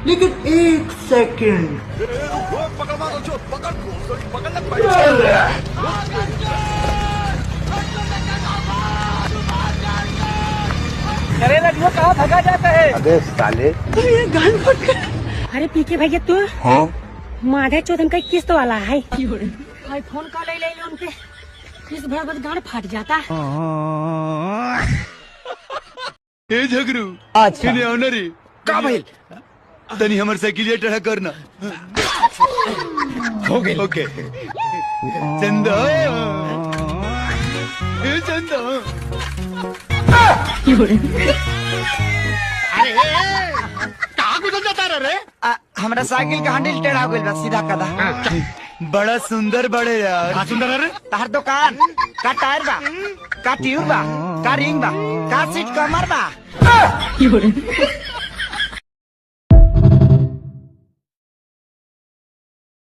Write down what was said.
लेकिन एक सेकंड अरे लड़ियों कहाँ भगा जाता है? अबे साले अरे पीके भैया तू हाँ माधे चौधन का किस्त वाला है आईफोन का ले ले उनके किस्त भर भर गाड़ फट जाता। ए झगरू अच्छा इन्हें ऑनरी का भइल तनी हमर साइकिल टढ़ा करना हो गई ओके चंदा ए चंदा हमरा साइकिल का हैंडल टेढ़ा हो गइल बा सीधा कदा बड़ा सुंदर बड़े यार सुंदर रे तार दुकान का टायर बा का ट्यूब बा का रिंग बा का सीट कमर बा